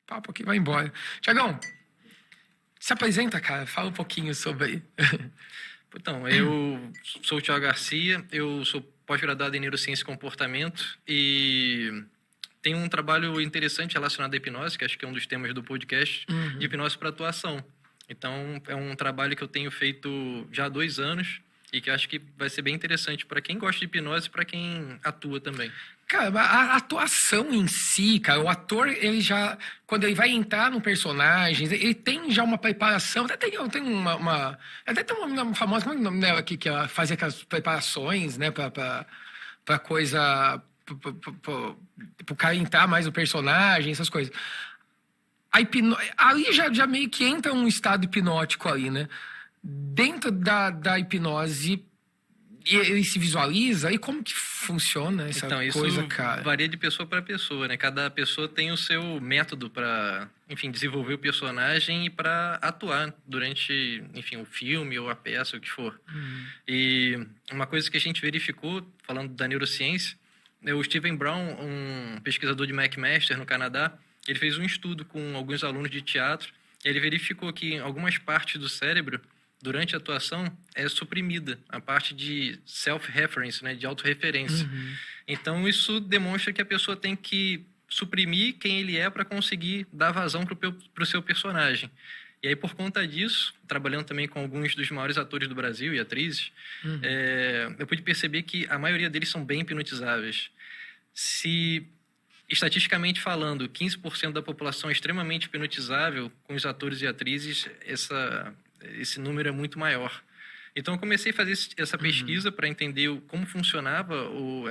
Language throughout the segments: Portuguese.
papo aqui vai embora. Tiagão, se apresenta, cara. Fala um pouquinho sobre... Então, eu sou o Thiago Garcia, eu sou pós-graduado em Neurociência e Comportamento e tenho um trabalho interessante relacionado à hipnose, que acho que é um dos temas do podcast, de hipnose para atuação. Então, é um trabalho que eu tenho feito já há 2 anos e que acho que vai ser bem interessante para quem gosta de hipnose e para quem atua também. Cara, a atuação em si, cara, o ator, ele já... Quando ele vai entrar no personagem, ele tem já uma preparação. Até tem uma até tem uma famosa... Como é o nome dela aqui? Que ela fazia aquelas preparações, né? Pra coisa... Pro cara entrar mais no personagem, essas coisas. Ali já meio que entra um estado hipnótico ali, né? Dentro da hipnose... ele se visualiza? E como que funciona essa coisa, cara? Isso varia de pessoa para pessoa, né? Cada pessoa tem o seu método para, enfim, desenvolver o personagem e para atuar durante, enfim, o filme ou a peça, o que for. E uma coisa que a gente verificou, falando da neurociência, o Stephen Brown, um pesquisador de McMaster no Canadá, ele fez um estudo com alguns alunos de teatro, e ele verificou que em algumas partes do cérebro, durante a atuação, é suprimida a parte de self-reference, né, de autorreferência. Então, isso demonstra que a pessoa tem que suprimir quem ele é para conseguir dar vazão para o seu personagem. E aí, por conta disso, trabalhando também com alguns dos maiores atores do Brasil e atrizes, eu pude perceber que a maioria deles são bem hipnotizáveis. Se, estatisticamente falando, 15% da população é extremamente hipnotizável, com os atores e atrizes, esse número é muito maior. Então, eu comecei a fazer essa pesquisa para entender como funcionava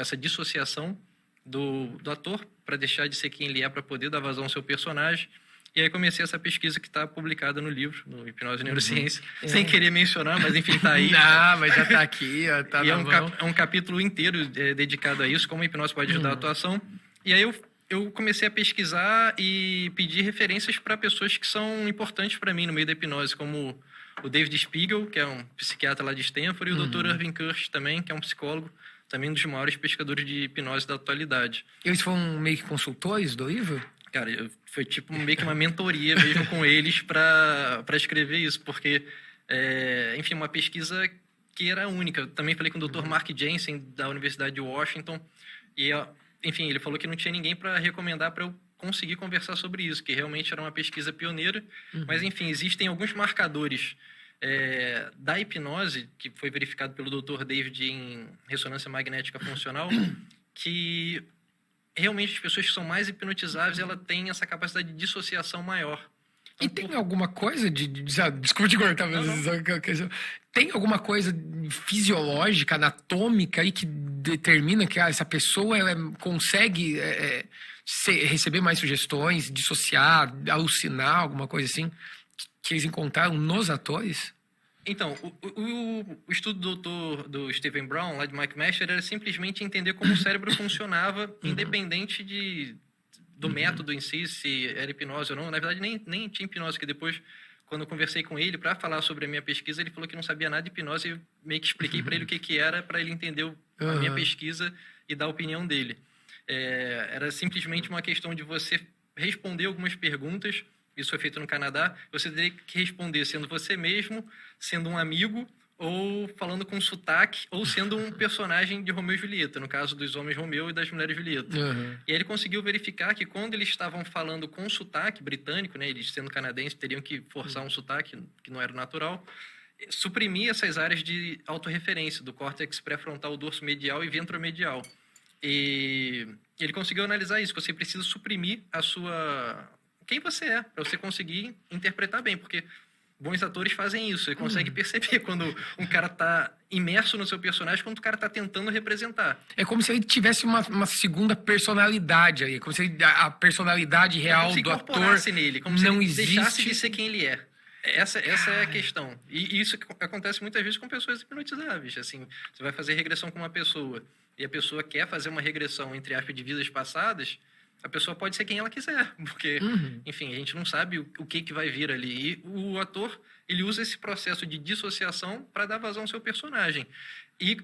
essa dissociação do ator, para deixar de ser quem ele é, para poder dar vazão ao seu personagem. E aí comecei essa pesquisa que está publicada no livro, no Hipnose e Neurociência, sem querer mencionar, mas enfim, está aí. Não, mas já está aqui, tá e é um capítulo inteiro dedicado a isso, como a hipnose pode ajudar a atuação. E aí eu comecei a pesquisar e pedir referências para pessoas que são importantes para mim no meio da hipnose, como o David Spiegel, que é um psiquiatra lá de Stanford, e o Dr. Irving Kirsch também, que é um psicólogo, também um dos maiores pesquisadores de hipnose da atualidade. Eles foram meio que consultores do livro? Cara, foi tipo meio que uma mentoria mesmo com eles para escrever isso, porque, enfim, uma pesquisa que era única. Eu também falei com o Dr. Mark Jensen, da Universidade de Washington, e, enfim, ele falou que não tinha ninguém para recomendar para eu conseguir conversar sobre isso, que realmente era uma pesquisa pioneira. Mas, enfim, existem alguns marcadores da hipnose, que foi verificado pelo Dr. David em ressonância magnética funcional, que realmente as pessoas que são mais hipnotizáveis, ela tem essa capacidade de dissociação maior. Então, e tem alguma coisa desculpa te cortar, mas tem alguma coisa fisiológica, anatômica aí que determina que essa pessoa ela consegue receber mais sugestões, dissociar, alucinar, alguma coisa assim, que eles encontraram nos atores? Então, o estudo do Stephen Brown, lá de McMaster, era simplesmente entender como o cérebro funcionava, independente do método em si, se era hipnose ou não. Na verdade, nem tinha hipnose, que depois, quando eu conversei com ele para falar sobre a minha pesquisa, ele falou que não sabia nada de hipnose, e eu meio que expliquei para ele o que era, para ele entender a minha pesquisa e dar a opinião dele. Era simplesmente uma questão de você responder algumas perguntas. Isso foi feito no Canadá. Você teria que responder sendo você mesmo, sendo um amigo, ou falando com sotaque, ou sendo um personagem de Romeu e Julieta, no caso dos homens Romeu e das mulheres Julieta. E aí ele conseguiu verificar que quando eles estavam falando com sotaque britânico, né, eles sendo canadenses teriam que forçar um sotaque que não era natural, suprimir essas áreas de autorreferência do córtex pré-frontal, dorso medial e ventromedial. E ele conseguiu analisar isso, que você precisa suprimir quem você é, para você conseguir interpretar bem, porque bons atores fazem isso, você consegue perceber quando um cara está imerso no seu personagem, quando o cara está tentando representar. É como se ele tivesse uma segunda personalidade aí, como se a personalidade real do ator nele, como não se ele existe. deixasse de ser quem ele é. Essa é a questão. E isso acontece muitas vezes com pessoas hipnotizáveis. Assim, você vai fazer regressão com uma pessoa e a pessoa quer fazer uma regressão, entre aspas, de vidas passadas, a pessoa pode ser quem ela quiser, porque, enfim, a gente não sabe o que vai vir ali. E o ator, ele usa esse processo de dissociação para dar vazão ao seu personagem. E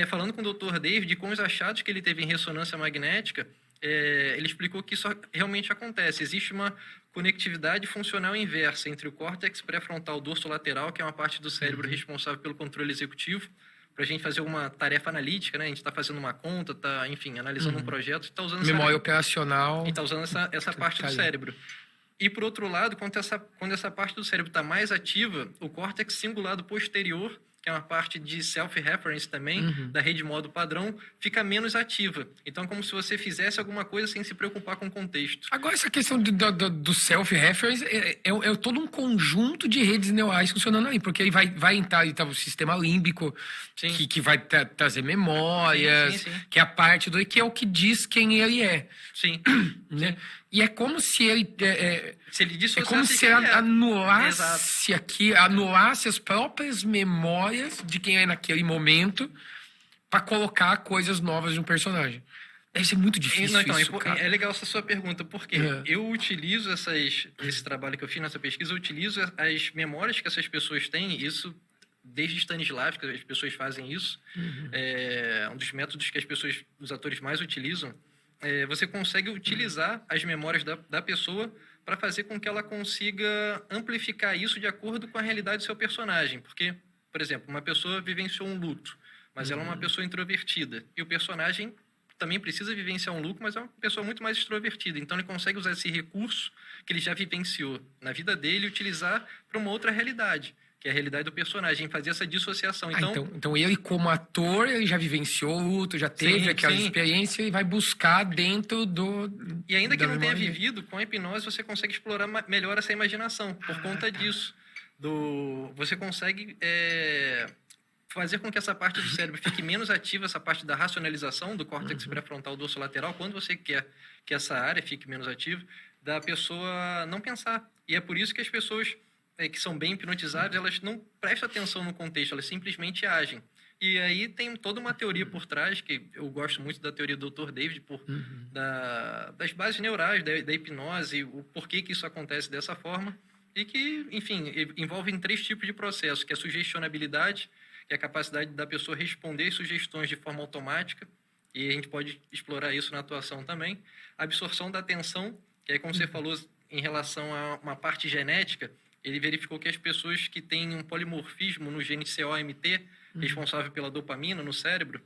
falando com o Dr. David, com os achados que ele teve em ressonância magnética, ele explicou que isso realmente acontece. Existe uma conectividade funcional inversa entre o córtex pré-frontal dorsolateral, que é uma parte do cérebro responsável pelo controle executivo, para a gente fazer uma tarefa analítica, né? A gente está fazendo uma conta, está, enfim, analisando um projeto, está usando memória operacional. está usando essa parte do cérebro. E, por outro lado, quando essa parte do cérebro está mais ativa, o córtex cingulado posterior, que é uma parte de self-reference também, da rede modo padrão, fica menos ativa. Então, é como se você fizesse alguma coisa sem se preocupar com o contexto. Agora, essa questão do self-reference é todo um conjunto de redes neurais funcionando aí, porque aí vai entrar o sistema límbico, que vai trazer memórias, sim. que é a parte que é o que diz quem ele é. Sim. Né? E é como se ele... se ele dissociasse, é como se anulasse as próprias memórias de quem é naquele momento para colocar coisas novas de um personagem. Deve ser muito difícil isso, cara. É legal essa sua pergunta, porque eu utilizo esse trabalho que eu fiz nessa pesquisa, eu utilizo as memórias que essas pessoas têm, isso desde Stanislavski, as pessoas fazem isso. É um dos métodos que os atores mais utilizam. Você consegue utilizar as memórias da pessoa para fazer com que ela consiga amplificar isso de acordo com a realidade do seu personagem. Porque, por exemplo, uma pessoa vivenciou um luto, mas ela é uma pessoa introvertida. E o personagem também precisa vivenciar um luto, mas é uma pessoa muito mais extrovertida. Então, ele consegue usar esse recurso que ele já vivenciou na vida dele e utilizar para uma outra realidade, que é a realidade do personagem, fazer essa dissociação. Então ele, como ator, ele já vivenciou o luto, já teve aquela experiência e vai buscar dentro do... E ainda que não tenha vivido, com a hipnose você consegue explorar melhor essa imaginação, por conta disso. Você consegue fazer com que essa parte do cérebro fique menos ativa, essa parte da racionalização do córtex pré-frontal dorsolateral, quando você quer que essa área fique menos ativa, da pessoa não pensar. E é por isso que as pessoas... que são bem hipnotizáveis, elas não prestam atenção no contexto, elas simplesmente agem. E aí tem toda uma teoria por trás, que eu gosto muito da teoria do Dr. David, das bases neurais, da hipnose, o porquê que isso acontece dessa forma, e que, enfim, envolve 3 tipos de processos, que é a sugestionabilidade, que é a capacidade da pessoa responder sugestões de forma automática, e a gente pode explorar isso na atuação também. A absorção da atenção, que é como você falou em relação a uma parte genética, ele verificou que as pessoas que têm um polimorfismo no gene COMT, responsável pela dopamina no cérebro,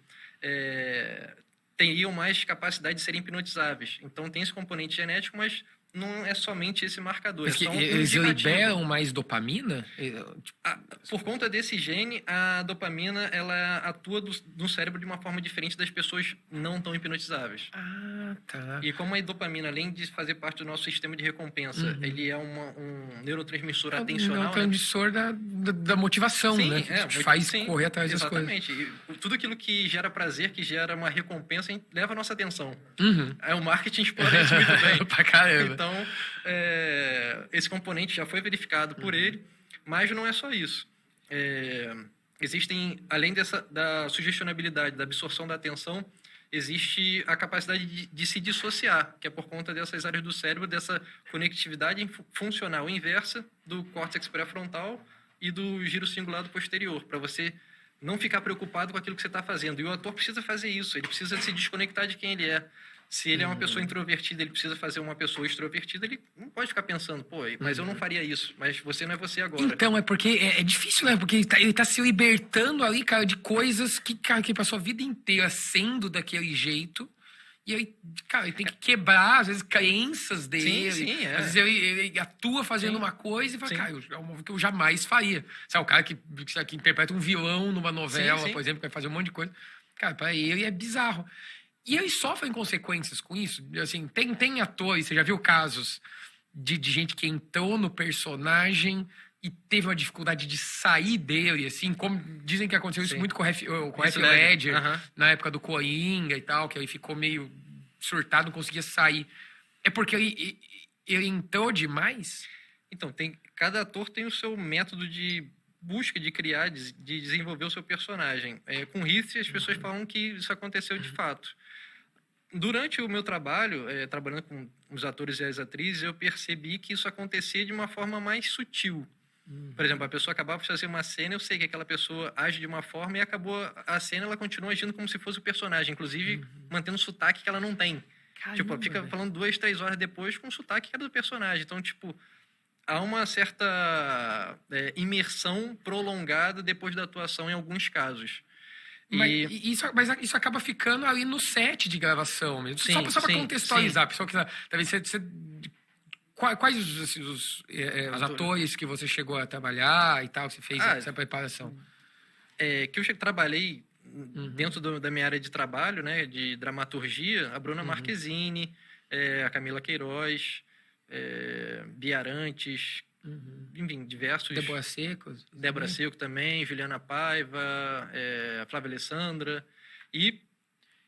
teriam mais capacidade de serem hipnotizáveis. Então, tem esse componente genético, mas não é somente esse marcador. Eles liberam mais dopamina? Por conta desse gene, a dopamina ela atua no cérebro de uma forma diferente das pessoas não tão hipnotizáveis. Tá. E como a dopamina, além de fazer parte do nosso sistema de recompensa, ele é um neurotransmissor atencional. É um neurotransmissor da motivação, né? Que faz correr atrás das coisas. Exatamente. Tudo aquilo que gera prazer, que gera uma recompensa, leva a nossa atenção. O marketing explora isso muito bem. Pra caramba. Então, esse componente já foi verificado por ele, mas não é só isso. Existem, além da sugestionabilidade, da absorção da atenção, existe a capacidade de se dissociar, que é por conta dessas áreas do cérebro, dessa conectividade funcional inversa do córtex pré-frontal e do giro cingulado posterior, para você não ficar preocupado com aquilo que você está fazendo. E o ator precisa fazer isso, ele precisa se desconectar de quem ele é. Se ele é uma pessoa introvertida, ele precisa fazer uma pessoa extrovertida, ele não pode ficar pensando, mas eu não faria isso, mas você não é você agora. Então, é porque é difícil, né? Porque ele tá se libertando ali, cara, de coisas que passou a vida inteira sendo daquele jeito. E aí, cara, ele tem que quebrar, às vezes, crenças dele. Às vezes ele atua fazendo uma coisa e fala, cara, é um que eu jamais faria. Sabe, o cara que interpreta um vilão numa novela, por exemplo, que vai fazer um monte de coisa. Cara, pra ele é bizarro. E eles sofrem consequências com isso. Assim, tem atores, você já viu casos de gente que entrou no personagem e teve uma dificuldade de sair dele, assim, como dizem que aconteceu isso muito com o Heath Ledger, na época do Coringa e tal, que ele ficou meio surtado, não conseguia sair. É porque ele entrou demais? Então, cada ator tem o seu método de busca de criar, de desenvolver o seu personagem. Com Heath, as pessoas falam que isso aconteceu de fato. Durante o meu trabalho, trabalhando com os atores e as atrizes, eu percebi que isso acontecia de uma forma mais sutil. Por exemplo, a pessoa acabava de fazer uma cena, eu sei que aquela pessoa age de uma forma e acabou a cena, ela continua agindo como se fosse o personagem, inclusive mantendo o sotaque que ela não tem. Caramba, Tipo, fica velho. falando 2, 3 horas depois com o sotaque que era do personagem. Então, tipo, há uma certa imersão prolongada depois da atuação em alguns casos. Mas isso acaba ficando ali no set de gravação mesmo. Sim, Só para sim, contextualizar, a pessoa que talvez quais os atores que você chegou a trabalhar e tal, que você fez essa preparação? Que eu trabalhei dentro da minha área de trabalho, né, de dramaturgia, a Bruna Marquezine, a Camila Queiroz, Bia Arantes, enfim, diversos... Débora Seco também, Juliana Paiva, a Flávia Alessandra. E,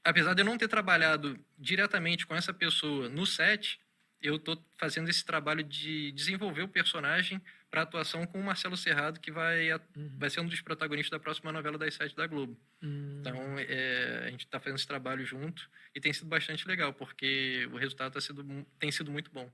apesar de eu não ter trabalhado diretamente com essa pessoa no set, eu estou fazendo esse trabalho de desenvolver o personagem para atuação com o Marcelo Serrado, que vai ser um dos protagonistas da próxima novela das 7 da Globo. Então, a gente está fazendo esse trabalho junto e tem sido bastante legal, porque o resultado tem sido muito bom.